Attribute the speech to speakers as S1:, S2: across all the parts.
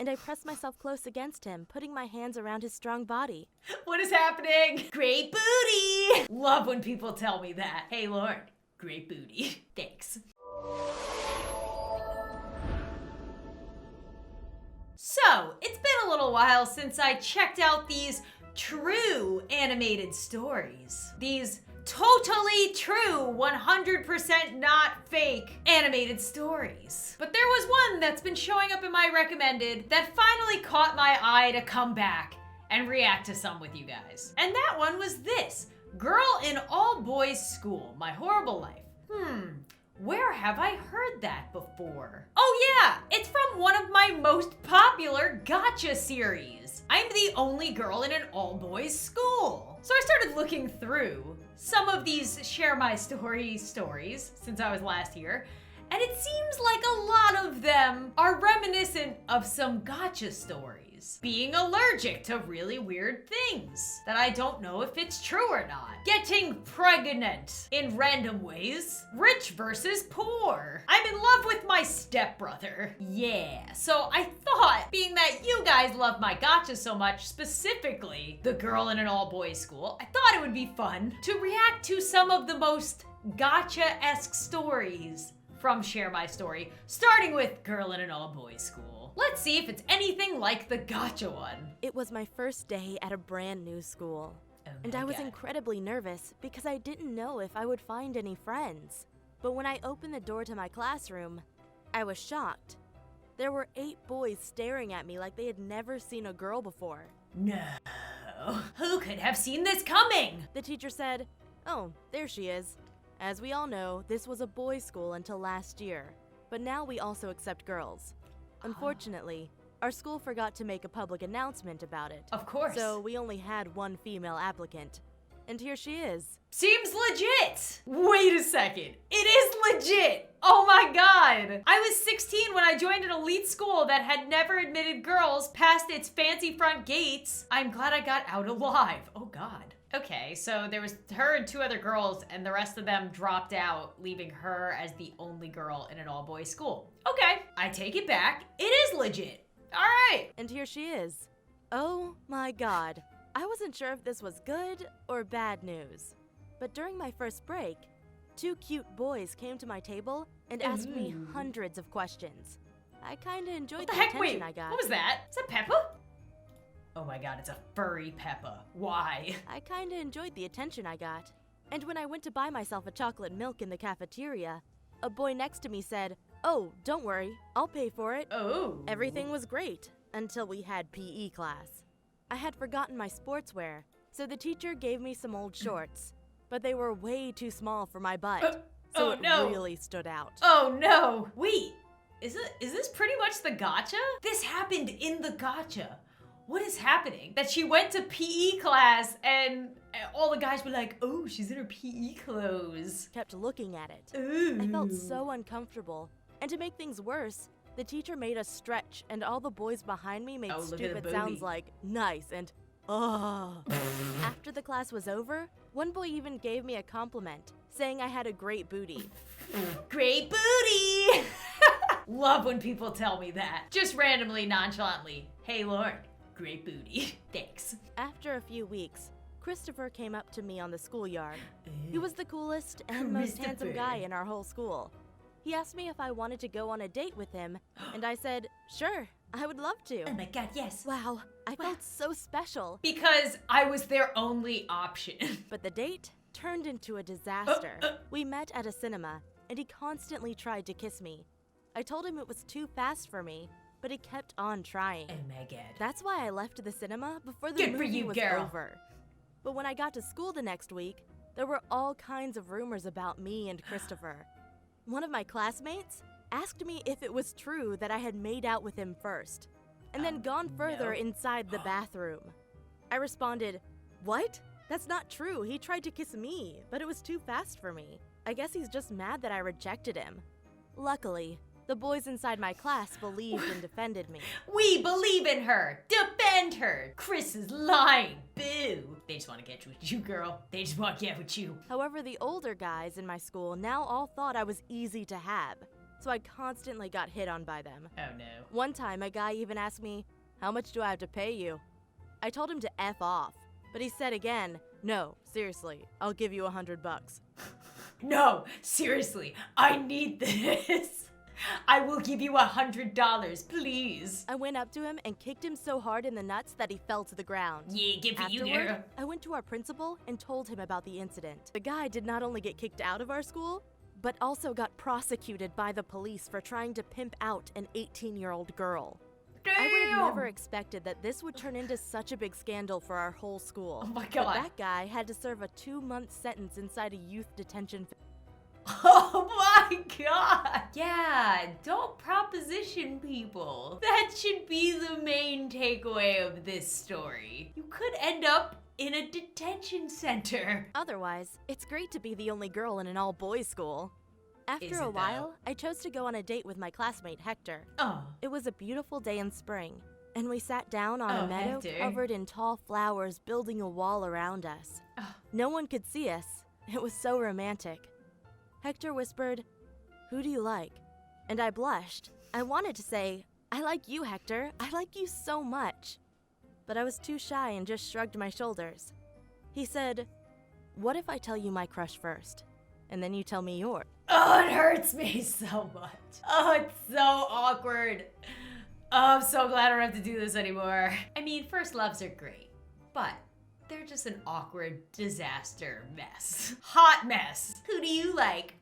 S1: and I pressed myself close against him, putting my hands around his strong body.
S2: What is happening? Great booty! Love when people tell me that. Hey, Lauren, great booty. Thanks. So, it's been a little while since I checked out these true animated stories. These totally true, 100% not fake animated stories. But there was one that's been showing up in my recommended that finally caught my eye to come back and react to some with you guys. And that one was this, Girl in All Boys School, My Horrible Life. Where have I heard that before? Oh yeah, it's from one of my most popular Gacha series. I'm the only girl in an all-boys school. So I started looking through some of these Share My Story stories since I was last here, and it seems like a lot of them are reminiscent of some Gacha stories. Being allergic to really weird things that I don't know if it's true or not. Getting pregnant in random ways. Rich versus poor. I'm in love with my stepbrother. Yeah, so I thought, being that you guys love my Gacha so much, specifically the Girl in an All-Boys School, I thought it would be fun to react to some of the most Gacha-esque stories from Share My Story, starting with Girl in an All-Boys School. Let's see if it's anything like the Gacha one.
S1: It was my first day at a brand new school, and I was incredibly nervous because I didn't know if I would find any friends. But when I opened the door to my classroom, I was shocked. There were 8 boys staring at me like they had never seen a girl before.
S2: No, who could have seen this coming?
S1: The teacher said, "Oh, there she is." As we all know, this was a boys' school until last year, but now we also accept girls. Unfortunately, our school forgot to make a public announcement about it.
S2: Of course.
S1: So we only had one female applicant. And here she is.
S2: Seems legit. Wait a second. It is legit. Oh my god. I was 16 when I joined an elite school that had never admitted girls past its fancy front gates. I'm glad I got out alive. Oh god. Okay, so there was her and 2 other girls, and the rest of them dropped out, leaving her as the only girl in an all-boys school. Okay, I take it back. It is legit. All right.
S1: And here she is. Oh my god. I wasn't sure if this was good or bad news. But during my first break, 2 cute boys came to my table and asked me hundreds of questions. I kinda enjoyed the attention I got.
S2: What was that? Is that Peppa? Oh my god, it's a furry Peppa. Why?
S1: I kinda enjoyed the attention I got. And when I went to buy myself a chocolate milk in the cafeteria, a boy next to me said, "Oh, don't worry, I'll pay for it."
S2: Oh.
S1: Everything was great until we had PE class. I had forgotten my sportswear, so the teacher gave me some old shorts, but they were way too small for my butt, so it really stood out.
S2: Oh no! Wait, is this pretty much the Gacha? This happened in the Gacha. What is happening? That she went to PE class and all the guys were like, "Oh, she's in her PE clothes."
S1: Kept looking at it.
S2: Ooh.
S1: I felt so uncomfortable, and to make things worse, the teacher made us stretch, and all the boys behind me made stupid sounds like "nice" and "oh." After the class was over, one boy even gave me a compliment, saying I had a great booty.
S2: Great booty! Love when people tell me that. Just randomly, nonchalantly. Hey, Lauren, great booty. Thanks.
S1: After a few weeks, Christopher came up to me on the schoolyard. He was the coolest and most handsome guy in our whole school. He asked me if I wanted to go on a date with him, and I said, sure, I would love to.
S2: Oh my god, yes.
S1: Wow, I felt so special.
S2: Because I was their only option.
S1: But the date turned into a disaster. We met at a cinema, and he constantly tried to kiss me. I told him it was too fast for me, but he kept on trying.
S2: Oh my god.
S1: That's why I left the cinema before the movie was over. But when I got to school the next week, there were all kinds of rumors about me and Christopher. One of my classmates asked me if it was true that I had made out with him first, and then gone further inside the bathroom. I responded, "What? That's not true. He tried to kiss me, but it was too fast for me. I guess he's just mad that I rejected him." Luckily, the boys inside my class believed and defended me.
S2: We believe in her! Defend her! Chris is lying! Boo! They just want to get with you, girl. They just want to get with you.
S1: However, the older guys in my school now all thought I was easy to have. so I constantly got hit on by them.
S2: Oh no.
S1: One time, a guy even asked me, "How much do I have to pay you?" I told him to F off, but he said again, "No, seriously, I'll give you $100.
S2: No, seriously, I need this. I will give you $100, please.
S1: I went up to him and kicked him so hard in the nuts that he fell to the ground.
S2: Yeah, good for you,
S1: Afterward,
S2: girl.
S1: I went to our principal and told him about the incident. The guy did not only get kicked out of our school, but also got prosecuted by the police for trying to pimp out an 18-year-old girl.
S2: Damn.
S1: I would have never expected that this would turn into such a big scandal for our whole school.
S2: Oh my
S1: But
S2: god.
S1: that guy had to serve a 2-month sentence inside a youth detention.
S2: Oh my god. Yeah, don't proposition people. That should be the main takeaway of this story. You could end up in a detention center.
S1: Otherwise, it's great to be the only girl in an all-boys school.
S2: Is
S1: After
S2: it
S1: a while, I chose to go on a date with my classmate Hector.
S2: Oh.
S1: It was a beautiful day in spring, and we sat down on
S2: Oh,
S1: a meadow
S2: Hector.
S1: covered in tall flowers, building a wall around us.
S2: Oh.
S1: No one could see us. It was so romantic. Hector whispered, "Who do you like?" And I blushed. I wanted to say, "I like you, Hector. I like you so much." But I was too shy and just shrugged my shoulders. He said, "What if I tell you my crush first, and then you tell me yours?"
S2: Oh, it hurts me so much. Oh, it's so awkward. Oh, I'm so glad I don't have to do this anymore. I mean, first loves are great, but they're just an awkward disaster mess. Hot mess. Who do you like?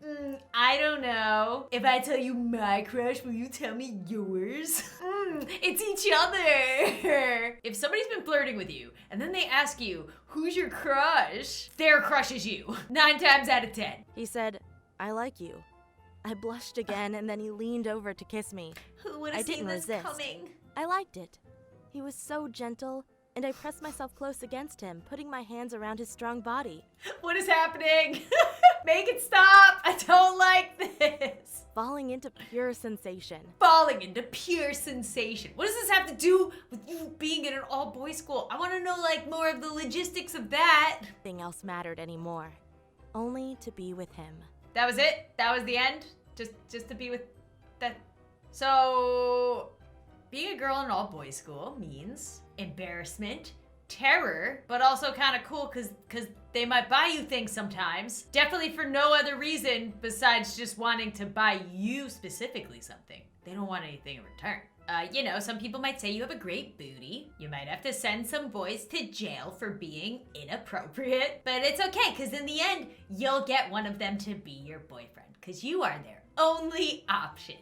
S2: I don't know. If I tell you my crush, will you tell me yours? It's each other. If somebody's been flirting with you and then they ask you, who's your crush? Their crush is you. 9 times out of 10.
S1: He said, "I like you." I blushed again, and then he leaned over to kiss me.
S2: Who would
S1: I
S2: have seen
S1: didn't
S2: this
S1: resist.
S2: coming?
S1: I liked it. He was so gentle, and I pressed myself close against him, putting my hands around his strong body.
S2: What is happening? Make it stop. I don't like this.
S1: Falling into pure sensation.
S2: Falling into pure sensation. What does this have to do with you being in an all-boys school? I want to know like more of the logistics of that.
S1: Nothing else mattered anymore. Only to be with him.
S2: That was it? That was the end? Just to be with that. So being a girl in an all-boys school means embarrassment, terror, but also kind of cool because they might buy you things sometimes. Definitely for no other reason besides just wanting to buy you specifically something. They don't want anything in return. You know, some people might say you have a great booty. You might have to send some boys to jail for being inappropriate. But it's okay, because in the end, you'll get one of them to be your boyfriend, because you are their only option.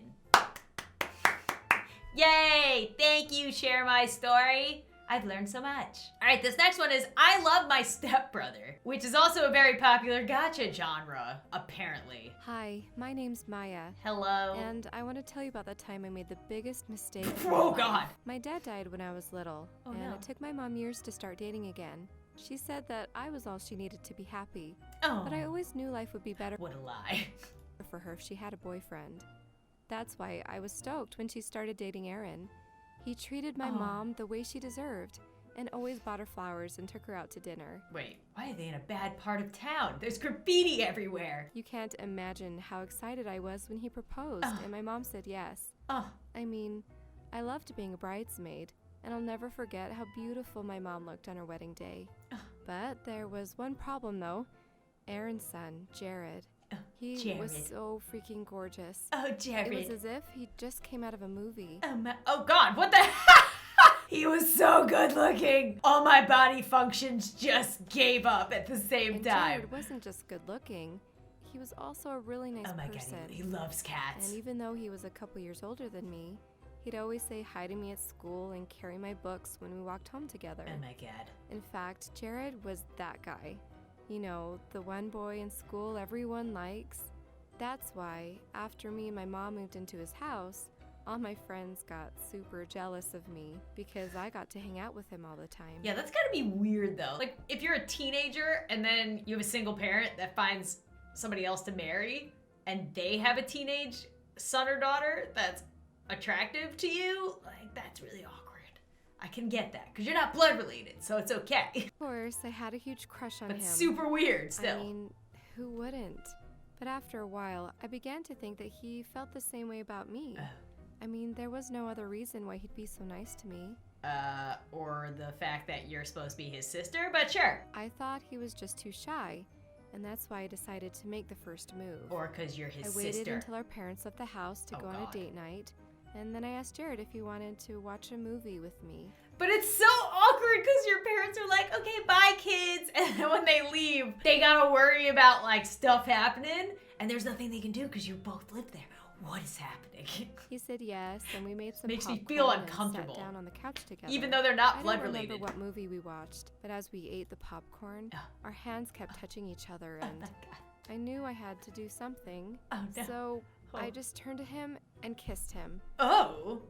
S2: Yay! Thank you, Share My Story. I've learned so much. All right, this next one is I Love My Stepbrother, which is also a very popular gacha genre, apparently.
S3: Hi, my name's Maya.
S2: Hello.
S3: And I want to tell you about the time I made the biggest mistake of
S2: Oh,
S3: my
S2: God.
S3: life. My dad died when I was little,
S2: Oh,
S3: and
S2: no.
S3: it took my mom years to start dating again. She said that I was all she needed to be happy,
S2: Oh,
S3: but I always knew life would be better
S2: what a lie.
S3: for her if she had a boyfriend. That's why I was stoked when she started dating Aaron. He treated my
S2: Oh.
S3: mom the way she deserved, and always bought her flowers and took her out to dinner.
S2: Wait, why are they in a bad part of town? There's graffiti everywhere.
S3: You can't imagine how excited I was when he proposed,
S2: Oh.
S3: and my mom said yes.
S2: Oh,
S3: I mean, I loved being a bridesmaid, and I'll never forget how beautiful my mom looked on her wedding day.
S2: Ugh.
S3: But there was one problem, though. Aaron's son, Jared. He was
S2: Jared.
S3: so freaking gorgeous.
S2: oh,
S3: It
S2: Jared.
S3: was as if he just came out of a movie.
S2: Oh God, what the He was so good looking. All my body functions just gave up at the same
S3: And
S2: time.
S3: Jared wasn't just good looking. He was also a really nice
S2: Oh my
S3: person.
S2: God, he loves cats.
S3: And even though he was a couple years older than me, he'd always say hi to me at school and carry my books when we walked home together.
S2: Oh my God.
S3: In fact, Jared was that guy. You know, the one boy in school everyone likes. That's why, after me and my mom moved into his house, all my friends got super jealous of me because I got to hang out with him all the time.
S2: Yeah, that's gotta be weird though. Like, if you're a teenager and then you have a single parent that finds somebody else to marry and they have a teenage son or daughter that's attractive to you, like, that's really awkward. I can get that, because you're not blood related, so it's okay.
S3: Of course, I had a huge crush on
S2: But
S3: him.
S2: super weird still.
S3: I mean, who wouldn't? But after a while, I began to think that he felt the same way about me. I mean, there was no other reason why he'd be so nice to me.
S2: Or the fact that you're supposed to be his sister, but sure.
S3: I thought he was just too shy, and that's why I decided to make the first move.
S2: Or because you're his sister.
S3: I waited until our parents left the house to go on a date night, and then I asked Jared if he wanted to watch a movie with me.
S2: But it's so awkward because your parents are like, okay, bye kids. And then when they leave, they gotta worry about like stuff happening. And there's nothing they can do because you both live there. What is happening?
S3: He said yes, and we made some
S2: Makes me
S3: popcorn
S2: feel
S3: and
S2: uncomfortable.
S3: sat down on the couch together.
S2: Even though they're not blood
S3: I don't
S2: related.
S3: remember what movie we watched, but as we ate the popcorn, our hands kept touching each other, and I knew I had to do something.
S2: Oh, no.
S3: So I just turned to him and kissed him.
S2: Oh.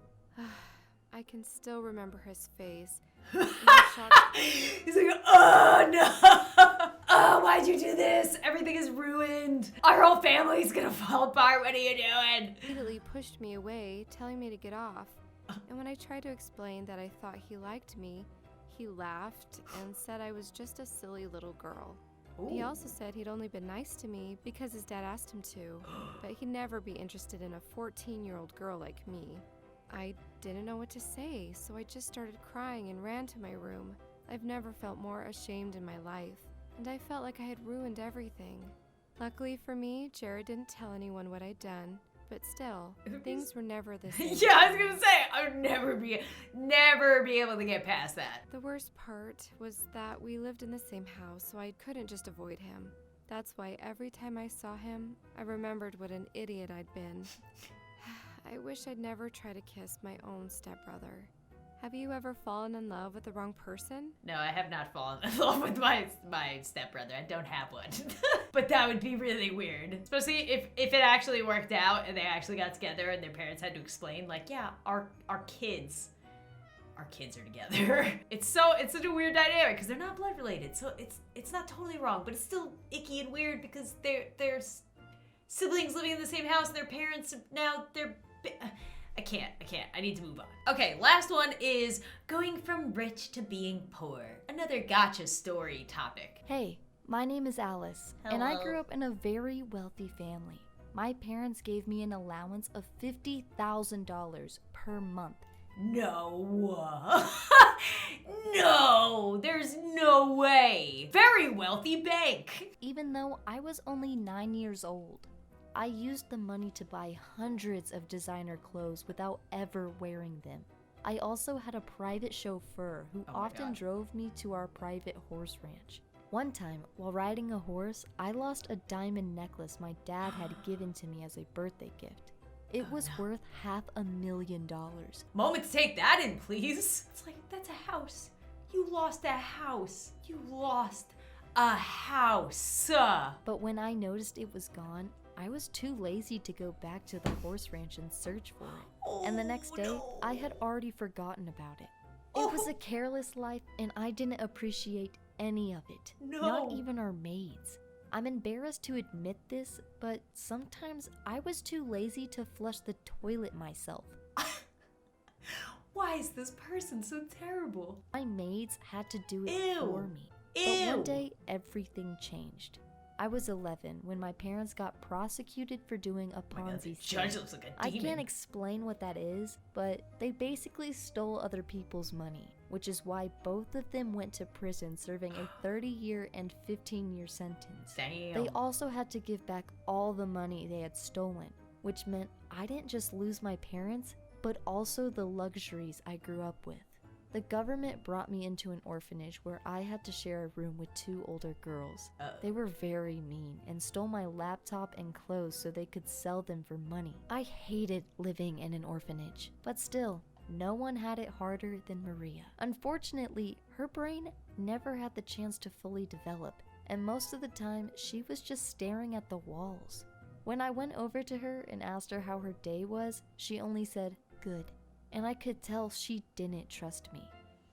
S3: I can still remember his face.
S2: He's like, oh no! Oh, why'd you do this? Everything is ruined. Our whole family's gonna fall apart. What are you doing?
S3: He immediately pushed me away, telling me to get off. And when I tried to explain that I thought he liked me, he laughed and said I was just a silly little girl.
S2: Ooh.
S3: He also said he'd only been nice to me because his dad asked him to, but he'd never be interested in a 14-year-old girl like me. I didn't know what to say, so I just started crying and ran to my room. I've never felt more ashamed in my life, and I felt like I had ruined everything. Luckily for me, Jared didn't tell anyone what I'd done, but still, things were never the same.
S2: Yeah, I was gonna say, I would never be able to get past that.
S3: The worst part was that we lived in the same house, so I couldn't just avoid him. That's why every time I saw him, I remembered what an idiot I'd been. I wish I'd never try to kiss my own stepbrother. Have you ever fallen in love with the wrong person?
S2: No, I have not fallen in love with my stepbrother. I don't have one. But that would be really weird. Especially if it actually worked out and they actually got together and their parents had to explain, like, yeah, our kids are together. It's such a weird dynamic because they're not blood related. So it's not totally wrong, but it's still icky and weird because there's siblings living in the same house and their parents now I can't. I need to move on. Okay, last one is going from rich to being poor. Another Gacha story topic.
S4: Hey, my name is Alice, and I
S2: Hello.
S4: grew up in a very wealthy family. My parents gave me an allowance of $50,000 per month.
S2: No. No, there's no way. Very wealthy bank.
S4: Even though I was only 9 years old, I used the money to buy hundreds of designer clothes without ever wearing them. I also had a private chauffeur who
S2: Oh my
S4: often
S2: God.
S4: drove me to our private horse ranch. One time, while riding a horse, I lost a diamond necklace my dad had given to me as a birthday gift. It was worth $500,000.
S2: Moment to take that in, please. It's like, that's a house. You lost a house. You lost a house.
S4: But when I noticed it was gone, I was too lazy to go back to the horse ranch and search for it. And the next day,
S2: no.
S4: I had already forgotten about it. It was a careless life, and I didn't appreciate any of it.
S2: No.
S4: Not even our maids. I'm embarrassed to admit this, but sometimes I was too lazy to flush the toilet myself.
S2: Why is this person so terrible?
S4: My maids had to do it
S2: Ew.
S4: for me. But
S2: Ew.
S4: one day, everything changed. I was 11 when my parents got prosecuted for doing a
S2: Oh my God, the
S4: Ponzi
S2: judge
S4: scheme.
S2: looks like a
S4: I
S2: demon.
S4: can't explain what that is, but they basically stole other people's money, which is why both of them went to prison serving a 30-year and 15-year sentence.
S2: Damn.
S4: They also had to give back all the money they had stolen, which meant I didn't just lose my parents, but also the luxuries I grew up with. The government brought me into an orphanage where I had to share a room with 2 older girls. They were very mean and stole my laptop and clothes so they could sell them for money. I hated living in an orphanage, but still, no one had it harder than Maria. Unfortunately, her brain never had the chance to fully develop, and most of the time she was just staring at the walls. When I went over to her and asked her how her day was, she only said, "Good." And I could tell she didn't trust me.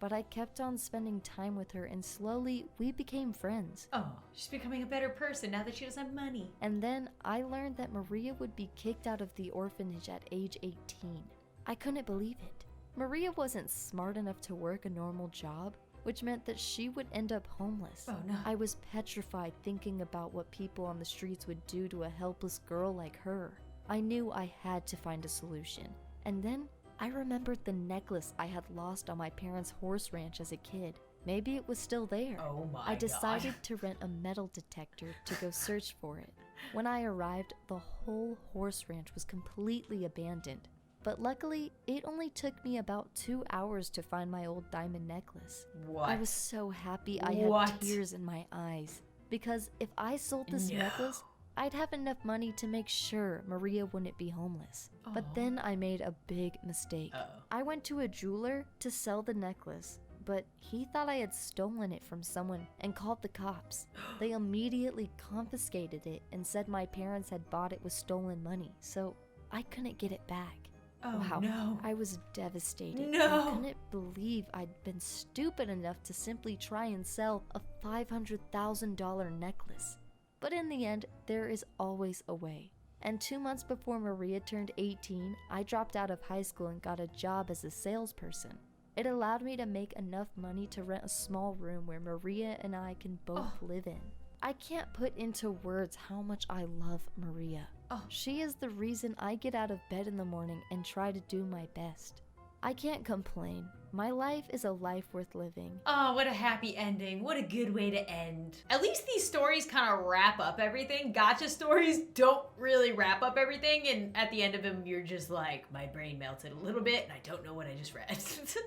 S4: But I kept on spending time with her, and slowly we became friends.
S2: Oh, she's becoming a better person now that she doesn't have money.
S4: And then I learned that Maria would be kicked out of the orphanage at age 18. I couldn't believe it. Maria wasn't smart enough to work a normal job, which meant that she would end up homeless.
S2: Oh no.
S4: I was petrified thinking about what people on the streets would do to a helpless girl like her. I knew I had to find a solution. And then I remembered the necklace I had lost on my parents' horse ranch as a kid. Maybe it was still there.
S2: Oh my
S4: I decided
S2: God.
S4: to rent a metal detector to go search for it. When I arrived, the whole horse ranch was completely abandoned. But luckily, it only took me about 2 hours to find my old diamond necklace.
S2: What?
S4: I was so happy I had tears in my eyes. Because if I sold this necklace, I'd have enough money to make sure Maria wouldn't be homeless. But then I made a big mistake. I went to a jeweler to sell the necklace, but he thought I had stolen it from someone and called the cops. They immediately confiscated it and said my parents had bought it with stolen money, so I couldn't get it back.
S2: Oh
S4: Wow,
S2: no.
S4: I was devastated.
S2: No.
S4: I couldn't believe I'd been stupid enough to simply try and sell a $500,000 necklace. But in the end, there is always a way. And 2 months before Maria turned 18, I dropped out of high school and got a job as a salesperson. It allowed me to make enough money to rent a small room where Maria and I can both live in. I can't put into words how much I love Maria. She is the reason I get out of bed in the morning and try to do my best. I can't complain. My life is a life worth living.
S2: Oh, what a happy ending. What a good way to end. At least these stories kind of wrap up everything. Gacha stories don't really wrap up everything, and at the end of them, you're just like, my brain melted a little bit, and I don't know what I just read.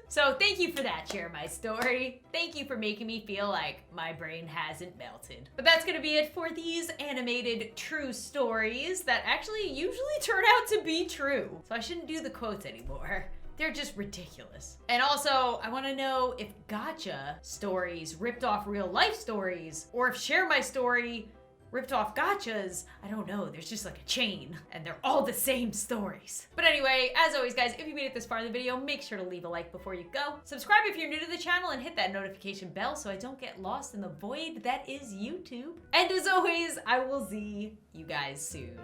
S2: So thank you for that, Share My Story. Thank you for making me feel like my brain hasn't melted. But that's gonna be it for these animated true stories that actually usually turn out to be true. So I shouldn't do the quotes anymore. They're just ridiculous. And also, I want to know if Gacha stories ripped off real life stories, or if Share My Story ripped off Gachas. I don't know, there's just like a chain, and they're all the same stories. But anyway, as always guys, if you made it this far in the video, make sure to leave a like before you go. Subscribe if you're new to the channel, and hit that notification bell so I don't get lost in the void that is YouTube. And as always, I will see you guys soon.